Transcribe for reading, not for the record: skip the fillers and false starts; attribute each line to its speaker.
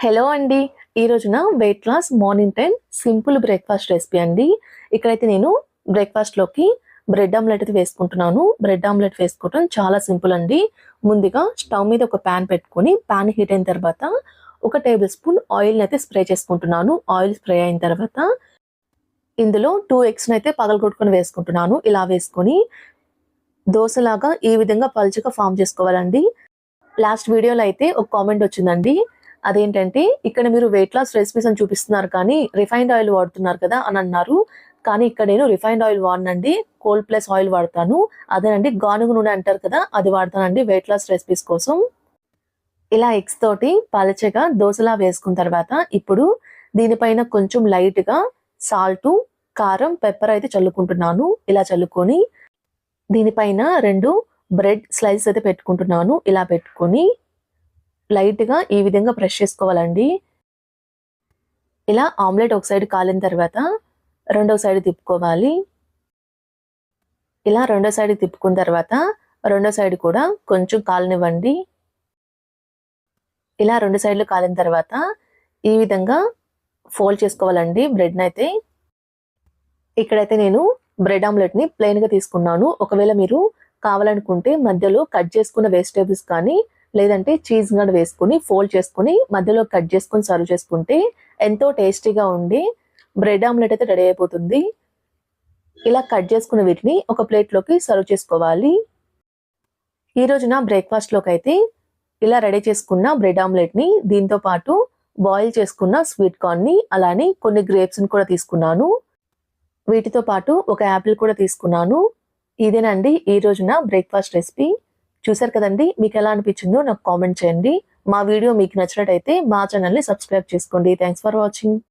Speaker 1: Hello అండి. ఈ రోజున weight loss morning time simple breakfast recipe అండి. ఇక్కడైతే నేను బ్రేక్‌ఫాస్ట్‌లోకి బ్రెడ్ ఆమ్లెట్ అయితే వేసుకుంటున్నాను. బ్రెడ్ ఆమ్లెట్ వేసుకోవడం చాలా సింపుల్ అండి. ముందుగా స్టవ్ మీద ఒక పాన్ పెట్టుకొని పాన్ హీట్ అయిన తర్వాత ఒక టేబుల్ స్పూన్ ఆయిల్‌ని అయితే స్ప్రే చేసుకుంటున్నాను. ఆయిల్ స్ప్రే అయిన తర్వాత ఇందులో 2 ఎగ్స్‌ని అయితే పగలగొట్టుకొని వేసుకుంటున్నాను. ఇలా వేసుకొని దోసలాగా ఈ విధంగా పల్చగా ఫార్మ్ చేసుకోవాలండి. లాస్ట్ వీడియోలో అయితే ఒక కామెంట్ వచ్చిందండి. అదేంటంటే ఇక్కడ మీరు వెయిట్ లాస్ రెసిపీస్ అని చూపిస్తున్నారు కానీ రిఫైన్డ్ ఆయిల్ వాడుతున్నారు కదా అని అన్నారు. కానీ ఇక్కడ నేను రిఫైన్డ్ ఆయిల్ వాడనండి. కోల్డ్ ప్లస్ ఆయిల్ వాడతాను. అదేనండి గానుగ నూనె అంటారు కదా అది వాడతానండి వెయిట్ లాస్ రెసిపీస్ కోసం. ఇలా ఎగ్స్ తోటి పలచగా దోసలా వేసుకున్న తర్వాత ఇప్పుడు దీనిపైన కొంచెం లైట్‌గా సాల్టు, కారం, పెప్పర్ అయితే చల్లుకుంటున్నాను. ఇలా చల్లుకొని దీనిపైన 2 బ్రెడ్ స్లైసెస్ అయితే పెట్టుకుంటున్నాను. ఇలా పెట్టుకొని లైట్‌గా ఈ విధంగా ప్రెస్ చేసుకోవాలండి. ఇలా ఆమ్లెట్ ఒక సైడ్ కాలిన తర్వాత రెండో సైడ్ తిప్పుకోవాలి. ఇలా రెండో సైడ్ తిప్పుకున్న తర్వాత రెండో సైడ్ కూడా కొంచెం కాలనివ్వండి. ఇలా రెండు సైడ్లు కాలిన తర్వాత ఈ విధంగా ఫోల్డ్ చేసుకోవాలండి బ్రెడ్‌నైతే. ఇక్కడైతే నేను బ్రెడ్ ఆమ్లెట్‌ని ప్లెయిన్‌గా తీసుకున్నాను. ఒకవేళ మీరు కావాలనుకుంటే మధ్యలో కట్ చేసుకున్న వెజిటబుల్స్ కానీ లేదంటే చీజ్ గాని వేసుకొని ఫోల్డ్ చేసుకొని మధ్యలో కట్ చేసుకొని సర్వ్ చేసుకుంటే ఎంతో టేస్టీగా ఉండి బ్రెడ్ ఆమ్లెట్ అయితే రెడీ అయిపోతుంది. ఇలా కట్ చేసుకున్న వీటిని ఒక ప్లేట్‌లోకి సర్వ్ చేసుకోవాలి. ఈ రోజున బ్రేక్‌ఫాస్ట్‌లోకి అయితే ఇలా రెడీ చేసుకున్న బ్రెడ్ ఆమ్లెట్‌ని దీంతో పాటు బాయిల్ చేసుకున్న స్వీట్ కార్న్‌ని అలానే కొన్ని గ్రేప్స్‌ని కూడా తీసుకున్నాను. వీటితో పాటు ఒక యాపిల్ కూడా తీసుకున్నాను. ఇదేనండి ఈ రోజున బ్రేక్‌ఫాస్ట్ రెసిపీ. చూసారు కదండీ! మీకెలా అనిపించిందో నాకు కామెంట్ చేయండి. మా వీడియో మీకు నచ్చినట్టయితే మా ఛానెల్‌ని సబ్స్క్రైబ్ చేసుకోండి. Thanks for watching.